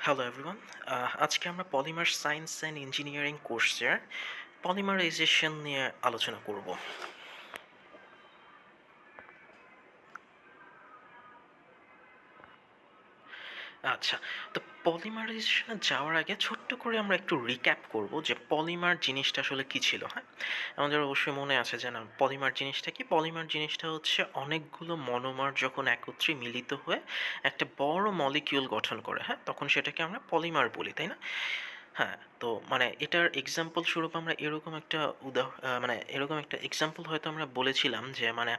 Hello everyone. আজকে আমরা polymer science and engineering কোর্সের পলিমারাইজেশন নিয়ে আলোচনা করব। আচ্ছা, তো পলিমারাইজেশনে যাওয়ার আগে ছোট্ট করে আমরা একটু রিক্যাপ করব যে পলিমার জিনিসটা আসলে কী ছিল, হ্যাঁ? আমাদের অবশ্যই মনে আছে যে না, পলিমার জিনিসটা কি? পলিমার জিনিসটা হচ্ছে অনেকগুলো মনোমার যখন একত্রে মিলিত হয়ে একটা বড় মলিকিউল গঠন করে, হ্যাঁ? তখন সেটাকে আমরা পলিমার বলি, তাই না? হ্যাঁ, তো মানে এটার এক্সাম্পল স্বরূপ আমরা এরকম একটা মানে এরকম একটা এক্সাম্পল হয়তো আমরা বলেছিলাম যে মানে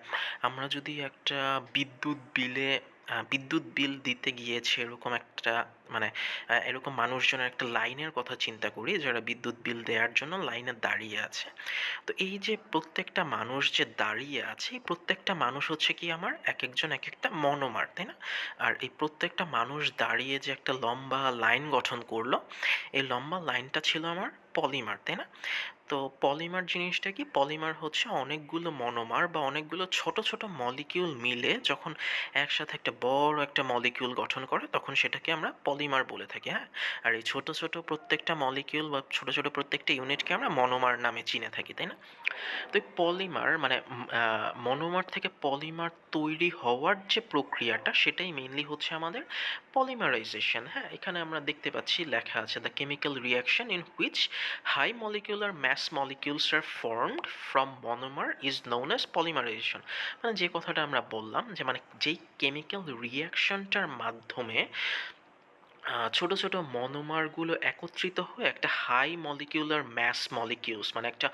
আমরা যদি একটা বিদ্যুৎ বিল দিতে গিয়েছে এরকম একটা মানে এরকম মানুষজনের একটা লাইনের কথা চিন্তা করি যারা বিদ্যুৎ বিল দেওয়ার জন্য লাইনে দাঁড়িয়ে আছে। তো এই যে প্রত্যেকটা মানুষ যে দাঁড়িয়ে আছে, এই প্রত্যেকটা মানুষ হচ্ছে কি আমার একেকজন একেকটা মনোমার, তাই না? আর এই প্রত্যেকটা মানুষ দাঁড়িয়ে যে একটা লম্বা লাইন গঠন করলো, এই লম্বা লাইনটা ছিল আমার পলিমার, তাই না? তো পলিমার জিনিসটা কি? পলিমার হচ্ছে অনেকগুলো মনোমার বা অনেকগুলো ছোট ছোট মলিকিউল মিলে যখন একসাথে একটা বড় একটা মলিকিউল গঠন করে তখন সেটাকে আমরা পলিমার বলে থাকি, হ্যাঁ? আর এই ছোট ছোট প্রত্যেকটা মলিকিউল বা ছোট ছোট প্রত্যেকটা ইউনিটকে আমরা মনোমার নামে চিনে থাকি, তাই না? তো এই পলিমার মানে মনোমার থেকে পলিমার তৈরি হওয়ার যে প্রক্রিয়াটা সেটাই মেইনলি হচ্ছে আমাদের পলিমারাইজেশন। হ্যাঁ, এখানে আমরা দেখতে পাচ্ছি লেখা আছে the chemical reaction in which high molecular mass molecules are formed from monomer is known as polymerization. মানে যে কথাটা আমরা বললাম যে মানে যেই কেমিক্যাল রিয়াকশনটার মাধ্যমে ছোট ছোট মনোমারগুলো একত্রিত হয়ে একটা হাই মলিকিউলার ম্যাস মলিকিউলস মানে একটা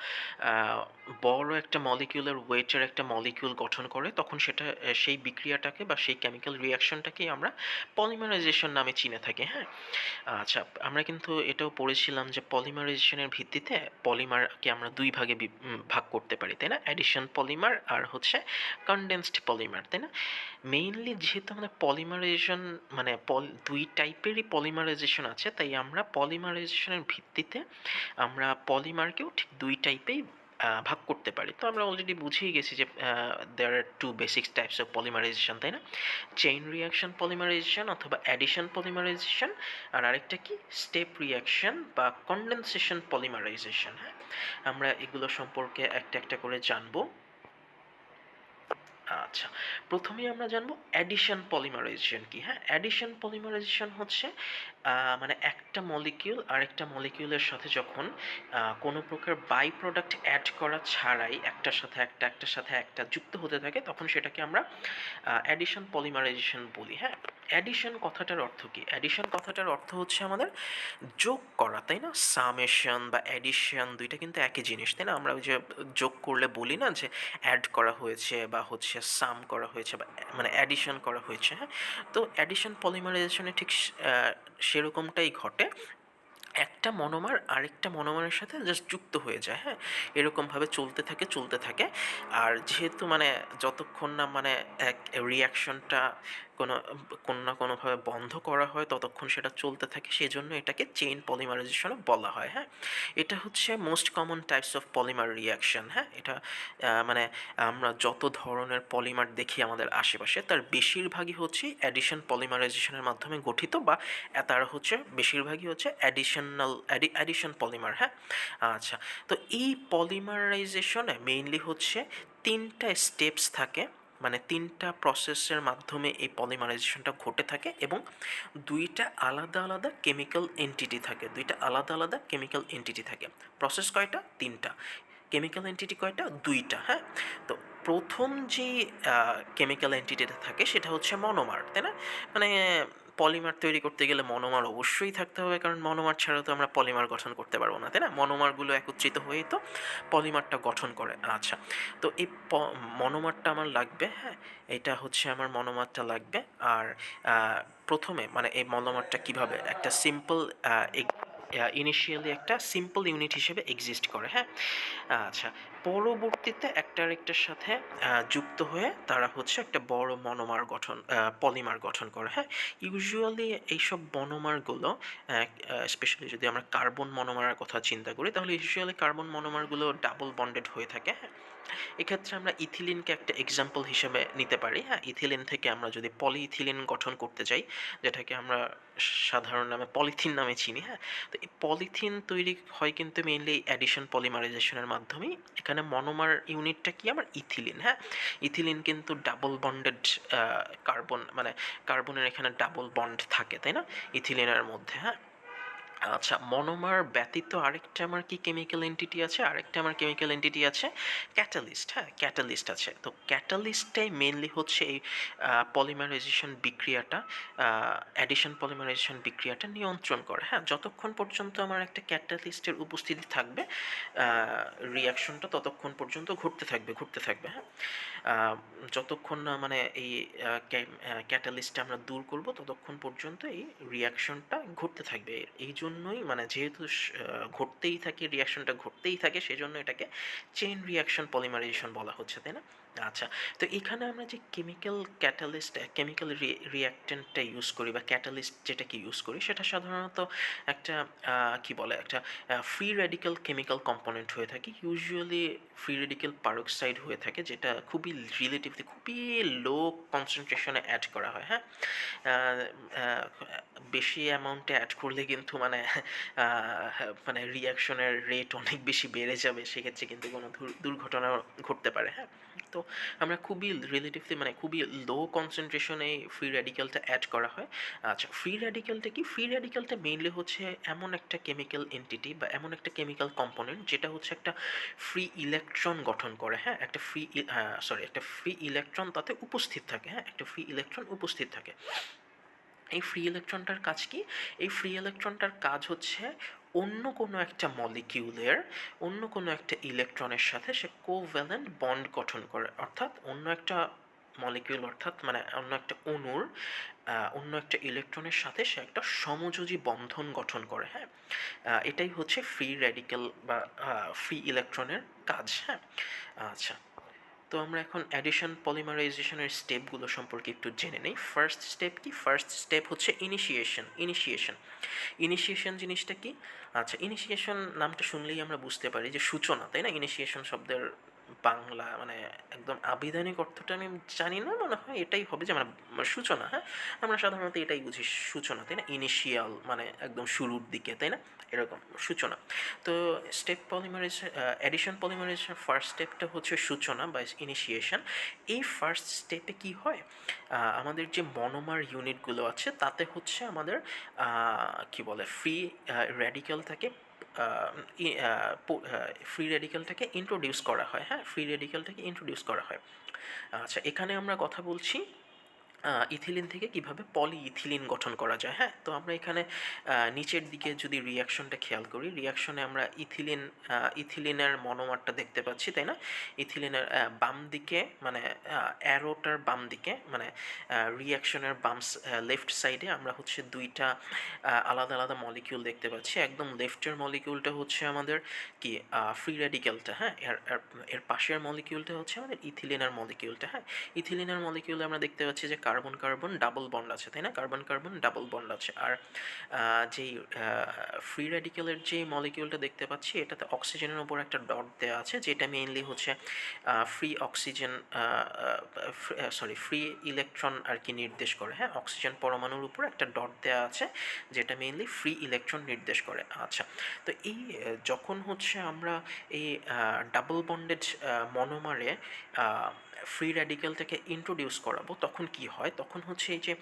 আহ, বড় একটা মলিকিউলার ওয়েটের একটা মলিকিউল গঠন করে তখন সেটা সেই বিক্রিয়াটাকে বা সেই কেমিক্যাল রিয়াকশনটাকেই আমরা পলিমারাইজেশন নামে চিনে থাকি, হ্যাঁ? আচ্ছা, আমরা কিন্তু এটাও পড়েছিলাম যে পলিমারাইজেশনের ভিত্তিতে পলিমারকে আমরা দুই ভাগে ভাগ করতে পারি, তাই না? অ্যাডিশন পলিমার আর হচ্ছে কনডেন্সড পলিমার, তাই না? মেইনলি যেহেতু আমাদের পলিমারাইজেশন মানে দুই টাইপেরই পলিমারাইজেশন আছে, তাই আমরা পলিমারাইজেশনের ভিত্তিতে আমরা পলিমারকেও ঠিক দুই টাইপেই ভাগ করতে পারি। তো আমরা অলরেডি বুঝেই গেছি যে there are two basic types of polymerization, তাই না? চেইন রিয়াকশন পলিমারাইজেশন অথবা অ্যাডিশন পলিমারাইজেশন, আর আরেকটা কি স্টেপ রিয়াকশন বা কন্ডেনসেশন পলিমারাইজেশন, হ্যাঁ? আমরা এগুলো সম্পর্কে একটা একটা করে জানবো। আচ্ছা, প্রথমেই আমরা জানবো অ্যাডিশন পলিমারাইজেশন কি, হ্যাঁ? অ্যাডিশন পলিমারাইজেশন হচ্ছে মানে একটা মলিকিউল আরেকটা মলিকিউলের সাথে যখন কোনো প্রকার বাই প্রোডাক্ট অ্যাড করা ছাড়াই একটার সাথে একটা একটার সাথে একটা যুক্ত হতে থাকে তখন সেটাকে আমরা অ্যাডিশন পলিমারাইজেশন বলি, হ্যাঁ? অ্যাডিশন কথাটার অর্থ কি? অ্যাডিশন কথাটার অর্থ হচ্ছে আমাদের যোগ করা, তাই না? সামেশন বা অ্যাডিশন দুইটা কিন্তু একই জিনিস, তাই না? আমরা ওই যে যোগ করলে বলি না যে অ্যাড করা হয়েছে বা হচ্ছে সাম করা হয়েছে বা মানে অ্যাডিশন করা হয়েছে, হ্যাঁ? তো অ্যাডিশন পলিমারাইজেশনে ঠিক সেরকমটাই ঘটে। একটা মনোমার আরেকটা মনোমারের সাথে জাস্ট যুক্ত হয়ে যায়, হ্যাঁ? এরকমভাবে চলতে থাকে চলতে থাকে। আর যেহেতু মানে যতক্ষণ না মানে এক রিয়াকশনটা কোনো কোনো না কোনোভাবে বন্ধ করা হয় ততক্ষণ সেটা চলতে থাকে, সেই জন্য এটাকে চেইন পলিমারাইজেশনও বলা হয়, হ্যাঁ? এটা হচ্ছে most common types of polymer reaction, হ্যাঁ? এটা মানে আমরা যত ধরনের পলিমার দেখি আমাদের আশেপাশে তার বেশিরভাগই হচ্ছে অ্যাডিশন পলিমারাইজেশনের মাধ্যমে গঠিত বা তারা হচ্ছে বেশিরভাগই হচ্ছে অ্যাডিশন পলিমার, হ্যাঁ? আচ্ছা, তো এই পলিমারাইজেশনে মেইনলি হচ্ছে তিনটা স্টেপস থাকে, মানে তিনটা প্রসেসের মাধ্যমে এই পলিমারাইজেশনটা ঘটে থাকে এবং দুইটা আলাদা আলাদা কেমিক্যাল এন্টিটি থাকে, দুইটা আলাদা আলাদা কেমিক্যাল এন্টিটি থাকে। প্রসেস কয়টা? তিনটা। কেমিক্যাল এন্টিটি কয়টা? দুইটা, হ্যাঁ? তো প্রথম যে কেমিক্যাল এন্টিটিটা থাকে সেটা হচ্ছে মনোমার, তাই না? মানে পলিমার তৈরি করতে গেলে মনোমার অবশ্যই থাকতে হবে, কারণ মনোমার ছাড়া তো আমরা পলিমার গঠন করতে পারবো না, তাই না? মনোমারগুলো একত্রিত হয়েই তো পলিমারটা গঠন করে। আচ্ছা, তো এই মনোমারটা আমার লাগবে, হ্যাঁ? এটা হচ্ছে আমার মনোমারটা লাগবে। আর প্রথমে মানে এই মনোমারটা কিভাবে একটা সিম্পল ইনিশিয়ালি একটা সিম্পল ইউনিট হিসেবে এক্সিস্ট করে, হ্যাঁ? আচ্ছা, পরবর্তীতে একটা আরেকটার সাথে যুক্ত হয়ে তারা হচ্ছে একটা বড় মনোমার গঠন পলিমার গঠন করে, হ্যাঁ? ইউজুয়ালি এইসব মনোমারগুলো স্পেশালি যদি আমরা কার্বন মনোমারের কথা চিন্তা করি তাহলে ইউজুয়ালি কার্বন মনোমারগুলো ডাবল বন্ডেড হয়ে থাকে, হ্যাঁ? এক্ষেত্রে আমরা ইথিলিনকে একটা এক্সাম্পল হিসেবে নিতে পারি। হ্যাঁ, ইথিলিন থেকে আমরা যদি পলিইথিলিন গঠন করতে যাই, যেটাকে আমরা সাধারণ নামে পলিথিন নামে চিনি। হ্যাঁ, তো এই পলিথিন তৈরি হয় কিন্তু মেইনলি অ্যাডিশন পলিমারাইজেশনের মাধ্যমেই। এখানে মনোমার ইউনিটটা কি আমার ইথিলিন। হ্যাঁ, ইথিলিন কিন্তু ডাবল বন্ডেড কার্বন, মানে কার্বনের এখানে ডাবল বন্ড থাকে, তাই না, ইথিলিনের মধ্যে। হ্যাঁ, আচ্ছা, মনোমার ব্যতীত আরেকটা আমার কি কেমিক্যাল এন্টিটি আছে, আরেকটা আমার কেমিক্যাল এন্টিটি আছে ক্যাটালিস্ট। হ্যাঁ, ক্যাটালিস্ট আছে। তো ক্যাটালিস্টটাই মেনলি হচ্ছে এই পলিমারাইজেশন বিক্রিয়াটা, অ্যাডিশন পলিমারাইজেশন বিক্রিয়াটা নিয়ন্ত্রণ করে। হ্যাঁ, যতক্ষণ পর্যন্ত আমার একটা ক্যাটালিস্টের উপস্থিতি থাকবে, রিয়াকশনটা ততক্ষণ পর্যন্ত ঘটতে থাকবে। হ্যাঁ, যতক্ষণ না মানে এই ক্যাটালিস্টটা আমরা দূর করব ততক্ষণ পর্যন্ত এই রিয়াকশনটা ঘটতে থাকবে। এই জন্যই মানে যেহেতু ঘটতেই থাকে, রিয়াকশনটা ঘটতেই থাকে, সেজন্য এটাকে চেইন রিয়াকশন পলিমারাইজেশন বলা হচ্ছে, তাই না? আচ্ছা, তো এখানে আমরা যে কেমিক্যাল ক্যাটালিস্ট, কেমিক্যাল রিয়াক্টেন্টটা ইউজ করি বা ক্যাটালিস্ট যেটাকে ইউজ করি, সেটা সাধারণত একটা কি বলে, একটা ফ্রি রেডিক্যাল কেমিক্যাল কম্পোনেন্ট হয়ে থাকে। ইউজুয়ালি ফ্রি রেডিক্যাল পারক্সাইড হয়ে থাকে, যেটা খুবই রিলেটিভলি খুবই লো কনসেন্ট্রেশনে অ্যাড করা হয়। হ্যাঁ, বেশি অ্যামাউন্টে অ্যাড করলে কিন্তু মানে মানে রিয়াকশনের রেট অনেক বেশি বেড়ে যাবে, সেক্ষেত্রে কিন্তু কোনো দুর্ঘটনা ঘটতে পারে। হ্যাঁ, তো আমরা খুবই রিলেটিভলি মানে খুবই লো কনসেন্ট্রেশনে ফ্রি র্যাডিক্যালটা অ্যাড করা হয়। আচ্ছা, ফ্রি র্যাডিক্যালটা কি? ফ্রি র্যাডিক্যালটা মেইনলি হচ্ছে এমন একটা কেমিক্যাল এন্টিটি বা এমন একটা কেমিক্যাল কম্পোনেন্ট যেটা হচ্ছে একটা ফ্রি ইলেকট্রন গঠন করে। হ্যাঁ, একটা ফ্রি ইলেকট্রন তাতে উপস্থিত থাকে। হ্যাঁ, একটা ফ্রি ইলেকট্রন উপস্থিত থাকে। এই ফ্রি ইলেকট্রনটার কাজ কি? এই ফ্রি ইলেকট্রনটার কাজ হচ্ছে অন্য কোনো একটা মলিকিউলের অন্য কোনো একটা ইলেকট্রনের সাথে সে কোভ্যালেন্ট বন্ড গঠন করে, অর্থাৎ অন্য একটা মলিকিউল, অর্থাৎ মানে অন্য একটা অণুর অন্য একটা ইলেকট্রনের সাথে সে একটা সমযোজী বন্ধন গঠন করে। হ্যাঁ, এটাই হচ্ছে ফ্রি র্যাডিক্যাল বা ফ্রি ইলেকট্রনের কাজ। হ্যাঁ, আচ্ছা, তো আমরা এখন অ্যাডিশন পলিমারাইজেশনের স্টেপগুলো সম্পর্কে একটু জেনে নেই। ফার্স্ট স্টেপ কি? ফার্স্ট স্টেপ হচ্ছে ইনিশিয়েশন জিনিসটা কি? আচ্ছা, ইনিশিয়েশন নামটা শুনলেই আমরা বুঝতে পারি যে সূচনা, তাই না? ইনিশিয়েশন শব্দের বাংলা মানে একদম আবিধানিক অর্থটা আমি জানি না, মনে হয় এটাই হবে যে মানে সূচনা। হ্যাঁ, আমরা সাধারণত এটাই বুঝি সূচনা, তাই না? ইনিশিয়াল মানে একদম শুরুর দিকে, তাই না, এরকম সূচনা। তো step polymerization, addition polymerization first স্টেপটা হচ্ছে সূচনা বা ইনিশিয়েশন। এই ফার্স্ট স্টেপে কি হয়, আমাদের যে মনোমার ইউনিটগুলো আছে তাতে হচ্ছে আমাদের কি বলে ফ্রি র্যাডিক্যালটাকে ফ্রি রেডিক্যালটাকে ইন্ট্রোডিউস করা হয়। হ্যাঁ, ফ্রি রেডিক্যালটাকে ইন্ট্রোডিউস করা হয়। আচ্ছা, এখানে আমরা কথা বলছি ইথিলিন থেকে কিভাবে পলিইথিলিন গঠন করা যায়। হ্যাঁ, তো আমরা এখানে নিচের দিকে যদি রিয়াকশনটা খেয়াল করি, রিয়াকশনে আমরা ইথিলিনের মনোমারটা দেখতে পাচ্ছি, তাই না? ইথিলিনের বাম দিকে মানে অ্যারোটার বাম দিকে মানে রিয়াকশনের লেফট সাইডে আমরা হচ্ছে দুইটা আলাদা আলাদা মলিকিউল দেখতে পাচ্ছি। একদম লেফটের মলিকিউলটা হচ্ছে আমাদের কি ফ্রি রেডিক্যালটা। হ্যাঁ, এর পাশের মলিকিউলটা হচ্ছে আমাদের ইথিলিনের মলিকিউলটা। হ্যাঁ, ইথিলিনের মলিকিউলে আমরা দেখতে পাচ্ছি যে কার্বন কার্বন ডাবল বন্ড আছে, তাই না? কার্বন কার্বন ডাবল বন্ড আছে। আর যেই ফ্রি রেডিক্যালের যে মলিকিউলটা দেখতে পাচ্ছি এটাতে অক্সিজেনের উপর একটা ডট দেওয়া আছে, যেটা মেইনলি হচ্ছে ফ্রি অক্সিজেন ফ্রি ইলেকট্রন আর কি নির্দেশ করে। হ্যাঁ, অক্সিজেন পরমাণুর উপর একটা ডট দেওয়া আছে যেটা মেইনলি ফ্রি ইলেকট্রন নির্দেশ করে। আচ্ছা, তো এই যখন হচ্ছে আমরা এই ডাবল বন্ডেড মনোমারে ফ্রি র্যাডিক্যালটাকে ইন্ট্রোডিউস করাবো, তখন কি হয়, তখন হচ্ছে এই যে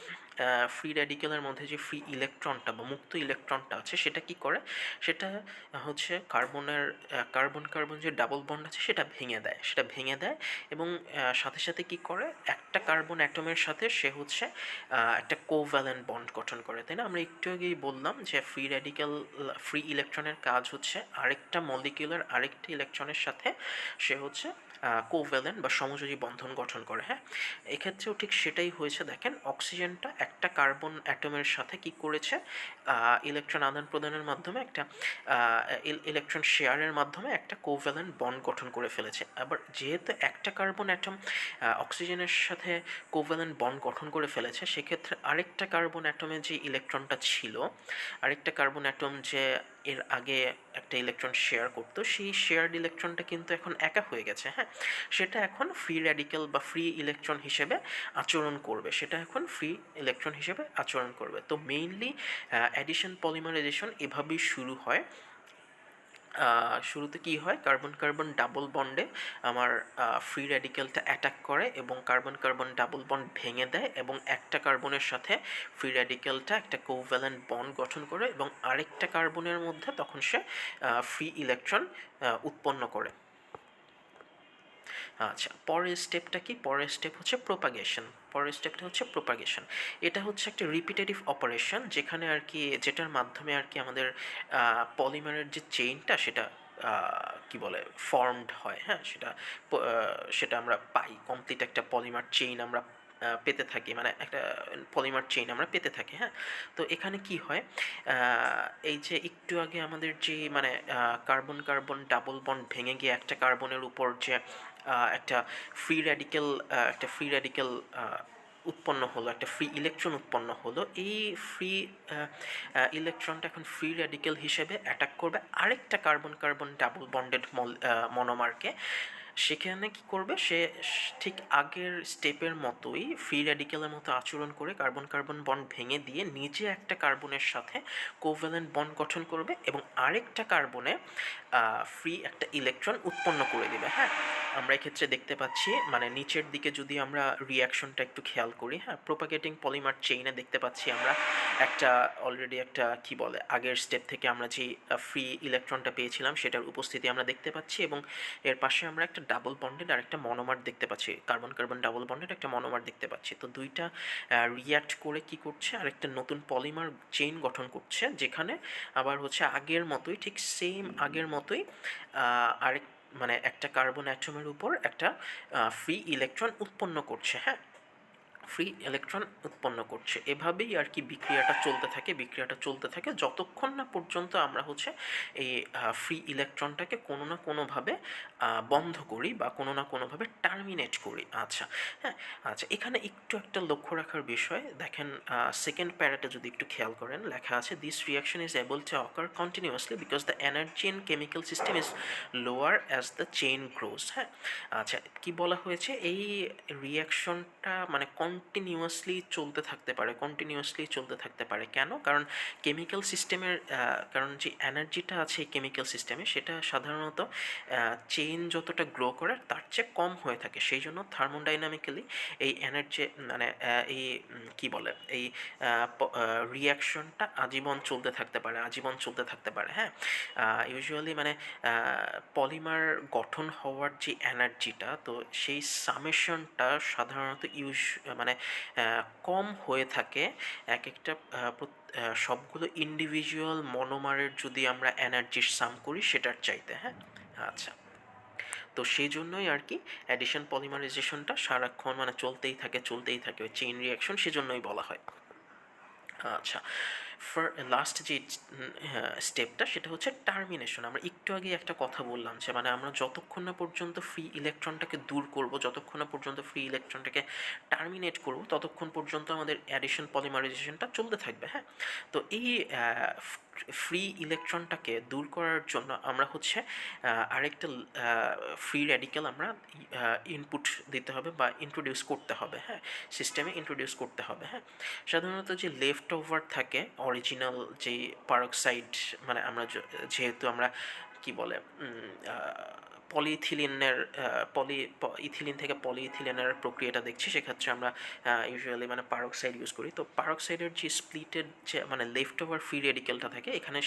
ফ্রি র্যাডিক্যালের মধ্যে যে ফ্রি ইলেকট্রনটা বা মুক্ত ইলেকট্রনটা আছে সেটা কি করে, সেটা হচ্ছে কার্বন কার্বন যে ডাবল বন্ড আছে সেটা ভেঙে দেয় এবং সাথে সাথে কি করে, একটা কার্বন অ্যাটমের সাথে সে হচ্ছে একটা কোভ্যালেন্ট বন্ড গঠন করে, তাই না? আমরা একটু আগেই বললাম যে ফ্রি ইলেকট্রনের কাজ হচ্ছে আরেকটা মলিকিউলার আরেকটা ইলেকট্রনের সাথে সে হচ্ছে কোভ্যালেন্ট বা সমযোজী বন্ধন গঠন করে। হ্যাঁ, এক্ষেত্রেও ঠিক সেটাই হয়েছে। দেখেন, অক্সিজেনটা একটা কার্বন অ্যাটমের সাথে কি করেছে, ইলেকট্রন আদান প্রদানের মাধ্যমে একটা ইলেকট্রন শেয়ারের মাধ্যমে একটা কোভ্যালেন্ট বন্ড গঠন করে ফেলেছে। আবার যেহেতু একটা কার্বন অ্যাটম অক্সিজেনের সাথে কোভ্যালেন্ট বন্ড গঠন করে ফেলেছে, সেক্ষেত্রে আরেকটা কার্বন অ্যাটমে যে ইলেকট্রনটা ছিল, আরেকটা কার্বন অ্যাটম যে এর আগে একটা ইলেকট্রন শেয়ার করতো, সেই শেয়ারড ইলেকট্রনটা কিন্তু এখন একা হয়ে গেছে, হ্যাঁ, সেটা এখন ফ্রি র্যাডিক্যাল বা ফ্রি ইলেকট্রন হিসেবে আচরণ করবে, সেটা এখন ফ্রি ইলেকট্রন হিসেবে আচরণ করবে। তো মেইনলি অ্যাডিশন পলিমারাইজেশন এভাবেই শুরু হয়। শুরুতে কি হয়, কার্বন কার্বন ডাবল বন্ডে আমার ফ্রি র্যাডিক্যালটা অ্যাটাক করে এবং কার্বন কার্বন ডাবল বন্ড ভেঙে দেয় এবং একটা কার্বনের সাথে ফ্রি র্যাডিক্যালটা একটা কোভ্যালেন্ট বন্ড গঠন করে এবং আরেকটা কার্বনের মধ্যে তখন সে ফ্রি ইলেকট্রন উৎপন্ন করে। আচ্ছা, পরের স্টেপটা কি, পরের স্টেপ হচ্ছে প্রোপাগেশন। পরের স্টেপটা হচ্ছে প্রোপাগেশন। এটা হচ্ছে একটা রিপিটেটিভ অপারেশন, যেখানে আর কি, যেটার মাধ্যমে আর কি আমাদের পলিমারের যে চেইনটা সেটা কি বলে ফর্মড হয়, হ্যাঁ, সেটা আমরা পাই, কমপ্লিট একটা পলিমার চেইন আমরা পেতে থাকি, মানে একটা পলিমার চেইন আমরা পেতে থাকি, হ্যাঁ। তো এখানে কি হয়, এই যে একটু আগে আমাদের যে মানে কার্বন কার্বন ডাবল বন্ড ভেঙে গিয়ে একটা কার্বনের উপর যে একটা ফ্রি র্যাডিক্যাল উৎপন্ন হলো, একটা ফ্রি ইলেকট্রন উৎপন্ন হলো, এই ফ্রি ইলেকট্রনটা এখন ফ্রি র্যাডিক্যাল হিসেবে অ্যাটাক করবে আরেকটা কার্বন কার্বন ডাবল বন্ডেড মনোমারকে। সেখানে কি করবে, সে ঠিক আগের স্টেপের মতোই ফ্রি র্যাডিক্যালের মতো আচরণ করে কার্বন কার্বন বন্ড ভেঙে দিয়ে নিজে একটা কার্বনের সাথে কোভ্যালেন্ট বন্ড গঠন করবে এবং আরেকটা কার্বনে ফ্রি একটা ইলেকট্রন উৎপন্ন করে দেবে, হ্যাঁ। আমরা এক্ষেত্রে দেখতে পাচ্ছি, মানে নিচের দিকে যদি আমরা রিয়াকশনটা একটু খেয়াল করি, হ্যাঁ, প্রোপাগেটিং পলিমার চেইনে দেখতে পাচ্ছি আমরা একটা অলরেডি একটা কি বলে আগের স্টেপ থেকে আমরা যে ফ্রি ইলেকট্রনটা পেয়েছিলাম সেটার উপস্থিতি আমরা দেখতে পাচ্ছি এবং এর পাশে আমরা একটা ডাবল বন্ডেড আর একটা মনোমার দেখতে পাচ্ছি, কার্বন কার্বন ডাবল বন্ডেড একটা মনোমার দেখতে পাচ্ছি। তো দুইটা রিয়াক্ট করে কি করছে, আর একটা নতুন পলিমার চেইন গঠন করছে, যেখানে আবার হচ্ছে আগের মতোই, ঠিক সেম আগের মতোই আরেক মানে একটা কার্বন অ্যাটমের উপর একটা ফ্রি ইলেকট্রন উৎপন্ন করছে, হ্যাঁ, ফ্রি ইলেকট্রন উৎপন্ন করছে। এভাবেই আর কি বিক্রিয়াটা চলতে থাকে যতক্ষণ না পর্যন্ত আমরা হচ্ছে এই ফ্রি ইলেকট্রনটাকে কোনো না কোনোভাবে বন্ধ করি বা কোনো না কোনোভাবে টার্মিনেট করি। আচ্ছা, হ্যাঁ, আচ্ছা, এখানে একটু একটা লক্ষ্য রাখার বিষয় দেখেন, সেকেন্ড প্যারাটা যদি একটু খেয়াল করেন, লেখা আছে this reaction is able to ochre continuously because the energy in chemical system is lower as the chain grows. হ্যাঁ, আচ্ছা, কি বলা হয়েছে, এই রিয়াকশনটা মানে কন্টিনিউয়াসলি চলতে থাকতে পারে কেন, কারণ কেমিক্যাল সিস্টেমের কারণ যে এনার্জিটা আছে কেমিক্যাল সিস্টেমে সেটা সাধারণত চেইন যতটা গ্রো করে তার চেয়ে কম হয়ে থাকে, সেই জন্য থার্মোডাইনামিক্যালি এই এনার্জি মানে এই কি বলে এই রিয়াকশনটা আজীবন চলতে থাকতে পারে, হ্যাঁ। ইউজুয়ালি মানে পলিমার গঠন হওয়ার যে এনার্জিটা, তো সেই সামেশনটা সাধারণত মানে কম হয়ে থাকে এক একটা সবগুলো ইন্ডিভিজুয়াল মনোমারের যদি আমরা এনার্জির সাম করি সেটার চাইতে, হ্যাঁ। আচ্ছা, তো সেই জন্যই আর কি অ্যাডিশন পলিমারাইজেশনটা সারাক্ষণ মানে চলতেই থাকে ওই চেইন রিয়াকশন, সেজন্যই বলা হয়। আচ্ছা, লাস্ট যে স্টেপটা সেটা হচ্ছে টার্মিনেশন। আমরা একটু আগে একটা কথা বললাম যে মানে আমরা যতক্ষণ না পর্যন্ত ফ্রি ইলেকট্রনটাকে দূর করব, যতক্ষণ না পর্যন্ত ফ্রি ইলেকট্রনটাকে টার্মিনেট করব, ততক্ষণ পর্যন্ত আমাদের অ্যাডিশন পলিমারাইজেশনটা চলতে থাকবে, হ্যাঁ। তো এই ফ্রি ইলেকট্রনটাকে দূর করার জন্য আমরা হচ্ছে আরেকটা ফ্রি র্যাডিক্যাল আমরা ইনপুট দিতে হবে বা ইন্ট্রোডিউস করতে হবে, হ্যাঁ, সিস্টেমে ইন্ট্রোডিউস করতে হবে, হ্যাঁ। সাধারণত যে লেফট ওভার থাকে অরিজিনাল যে পারক্সাইড, মানে আমরা যেহেতু আমরা কি বলে পলিইথিলিনের ইথিলিন থেকে পলিইথিলিনের প্রক্রিয়াটা দেখছি, সেক্ষেত্রে আমরা ইউজুয়ালি মানে পারক্সাইড ইউজ করি। তো পারক্সাইডের যে স্প্লিটেড যে মানে লেফট ওভার ফ্রি রেডিক্যালটা থাকে এখানে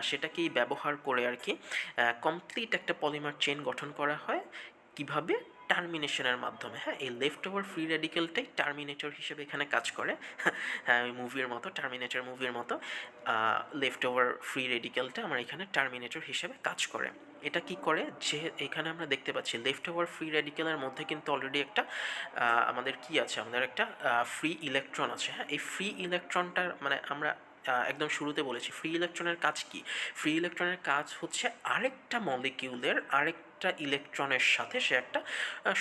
সেটাকেই ব্যবহার করে আর কি কমপ্লিট একটা পলিমার চেইন গঠন করা হয়। কিভাবে? টার্মিনেশনের মাধ্যমে, হ্যাঁ। এই লেফট ওভার ফ্রি রেডিক্যালটাই টার্মিনেটর হিসেবে এখানে কাজ করে, হ্যাঁ, ওই মুভির মতো, টার্মিনেটর মুভির মতো লেফট ওভার ফ্রি রেডিক্যালটা আমার এখানে টার্মিনেটর হিসেবে কাজ করে। এটা কি করে, যে এখানে আমরা দেখতে পাচ্ছি লেফট ওভার ফ্রি রেডিক্যালের মধ্যে কিন্তু অলরেডি একটা আমাদের কি আছে, আমাদের একটা ফ্রি ইলেকট্রন আছে, হ্যাঁ। এই ফ্রি ইলেকট্রনটা মানে আমরা একদম শুরুতে বলেছি ফ্রি ইলেকট্রনের কাজ কি। ফ্রি ইলেকট্রনের কাজ হচ্ছে আরেকটা মলিকিউলের আরেকটা ইলেকট্রনের সাথে সে একটা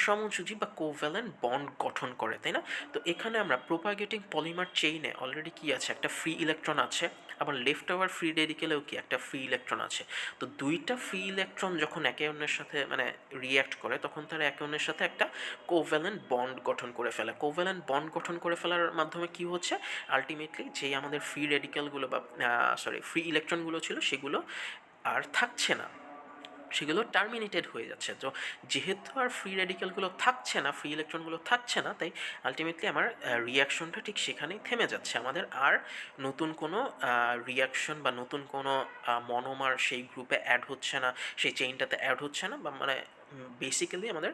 সমযোজী বা কোভ্যালেন্ট বন্ড গঠন করে, তাই না? তো এখানে আমরা প্রোপাগেটিং পলিমার চেইনে অলরেডি কি আছে, একটা ফ্রি ইলেকট্রন আছে, আবার লেফট ওভার ফ্রি রেডিকেলেও কি একটা ফ্রি ইলেকট্রন আছে। তো দুইটা ফ্রি ইলেকট্রন যখন একে অন্যের সাথে মানে রিয়্যাক্ট করে, তখন তারা একে অন্যের সাথে একটা কোভ্যালেন্ট বন্ড গঠন করে ফেলে। কোভ্যালেন্ট বন্ড গঠন করে ফেলার মাধ্যমে কি হচ্ছে, আলটিমেটলি যেই আমাদের ফ্রি রেডিক্যালগুলো বা ফ্রি ইলেকট্রনগুলো ছিল সেগুলো আর থাকছে না, সেগুলো টার্মিনেটেড হয়ে যাচ্ছে। তো যেহেতু আর ফ্রি রেডিক্যালগুলো থাকছে না, ফ্রি ইলেকট্রনগুলো থাকছে না, তাই আলটিমেটলি আমার রিয়াকশনটা ঠিক সেখানেই থেমে যাচ্ছে। আমাদের আর নতুন কোনো রিয়াকশন বা নতুন কোনো মনোমার সেই গ্রুপে অ্যাড হচ্ছে না, সেই চেইনটাতে অ্যাড হচ্ছে না, বা মানে বেসিক্যালি আমাদের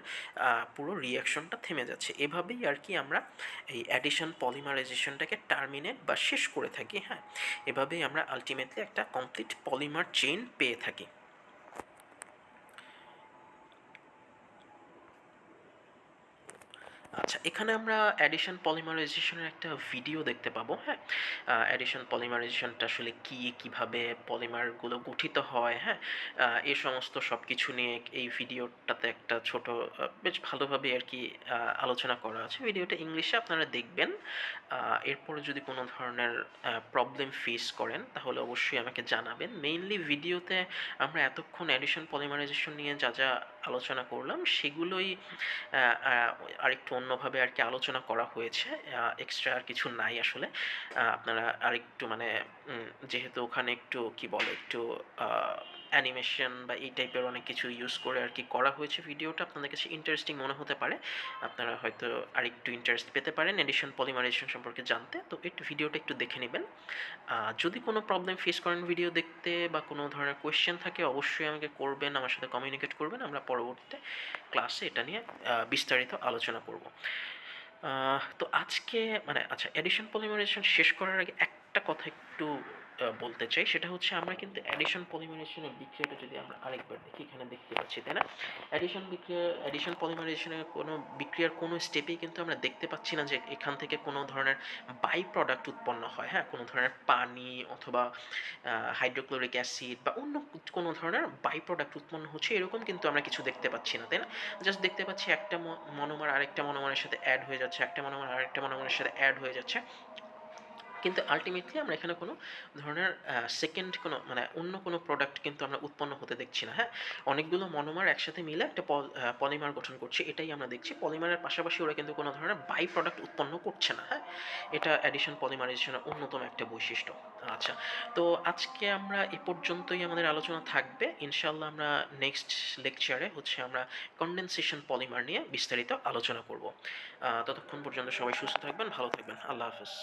পুরো রিয়াকশনটা থেমে যাচ্ছে। এভাবেই আর কি আমরা এই অ্যাডিশন পলিমারাইজেশনটাকে টার্মিনেট বা শেষ করে থাকি। হ্যাঁ, এভাবেই আমরা আলটিমেটলি একটা কমপ্লিট পলিমার চেইন পেয়ে থাকি। আচ্ছা, এখানে আমরা অ্যাডিশন পলিমারাইজেশনের একটা ভিডিও দেখতে পাবো। হ্যাঁ, অ্যাডিশন পলিমারাইজেশনটা আসলে কি, কিভাবে পলিমারগুলো গঠিত হয়, হ্যাঁ, এই সমস্ত সব কিছু নিয়ে এই ভিডিওটাতে একটা ছোট বেশ ভালোভাবে আর কি আলোচনা করা আছে। ভিডিওটা ইংলিশে, আপনারা দেখবেন। এরপরে যদি কোনো ধরনের প্রবলেম ফেস করেন তাহলে অবশ্যই আমাকে জানাবেন। মেইনলি ভিডিওতে আমরা এতক্ষণ অ্যাডিশন পলিমারাইজেশন নিয়ে যা যা আলোচনা করলাম সেগুলোই আরেকটু অন্যভাবে আর কি আলোচনা করা হয়েছে, এক্সট্রা আর কিছু নাই আসলে। আপনারা আরেকটু মানে যেহেতু ওখানে একটু কি বলে একটু অ্যানিমেশন বা এই টাইপের অনেক কিছু ইউজ করে আর কি করা হয়েছে, ভিডিওটা আপনাদের কাছে ইন্টারেস্টিং মনে হতে পারে, আপনারা হয়তো আরেকটু ইন্টারেস্ট পেতে পারেন এডিশন পলিমারাইজেশন সম্পর্কে জানতে। তো একটু ভিডিওটা একটু দেখে নেবেন। যদি কোনো প্রবলেম ফেস করেন ভিডিও দেখতে বা কোনো ধরনের কোয়েশ্চেন থাকে অবশ্যই আমাকে করবেন, আমার সাথে কমিউনিকেট করবেন, আমরা পরবর্তীতে ক্লাসে এটা নিয়ে বিস্তারিত আলোচনা করব। তো আজকে মানে আচ্ছা, এডিশন পলিমারাইজেশন শেষ করার আগে একটা কথা একটু বলতে চাই, সেটা হচ্ছে আমরা কিন্তু অ্যাডিশন পলিমারাইজেশনের বিক্রিয়াটা যদি আমরা আরেকবার দেখি, এখানে দেখতে পাচ্ছি তাই না, অ্যাডিশন পলিমারাইজেশনের কোনো বিক্রিয়ার কোনো স্টেপেই কিন্তু আমরা দেখতে পাচ্ছি না যে এখান থেকে কোনো ধরনের বাই প্রোডাক্ট উৎপন্ন হয়। হ্যাঁ, কোনো ধরনের পানি অথবা হাইড্রোক্লোরিক অ্যাসিড বা অন্য কোনো ধরনের বাই প্রোডাক্ট উৎপন্ন হচ্ছে এরকম কিন্তু আমরা কিছু দেখতে পাচ্ছি না, তাই না? জাস্ট দেখতে পাচ্ছি একটা মনোমার আরেকটা মনোমারের সাথে অ্যাড হয়ে যাচ্ছে, একটা মনোমার আরেকটা মনোমারের সাথে অ্যাড হয়ে যাচ্ছে, কিন্তু আলটিমেটলি আমরা এখানে কোনো ধরনের সেকেন্ড কোনো মানে অন্য কোনো প্রোডাক্ট কিন্তু আমরা উৎপন্ন হতে দেখছি না। হ্যাঁ, অনেকগুলো মনোমার একসাথে মিলে একটা পলিমার গঠন করছে, এটাই আমরা দেখছি। পলিমারের পাশাপাশি ওরা কিন্তু কোনো ধরনের বাই প্রোডাক্ট উৎপন্ন করছে না। হ্যাঁ, এটা অ্যাডিশন পলিমারাইজেশনের অন্যতম একটা বৈশিষ্ট্য। আচ্ছা, তো আজকে আমরা এ পর্যন্তই আমাদের আলোচনা থাকবে। ইনশাল্লাহ আমরা নেক্সট লেকচারে হচ্ছে আমরা কনডেনসেশন পলিমার নিয়ে বিস্তারিত আলোচনা করব। ততক্ষণ পর্যন্ত সবাই সুস্থ থাকবেন, ভালো থাকবেন। আল্লাহ হাফেজ।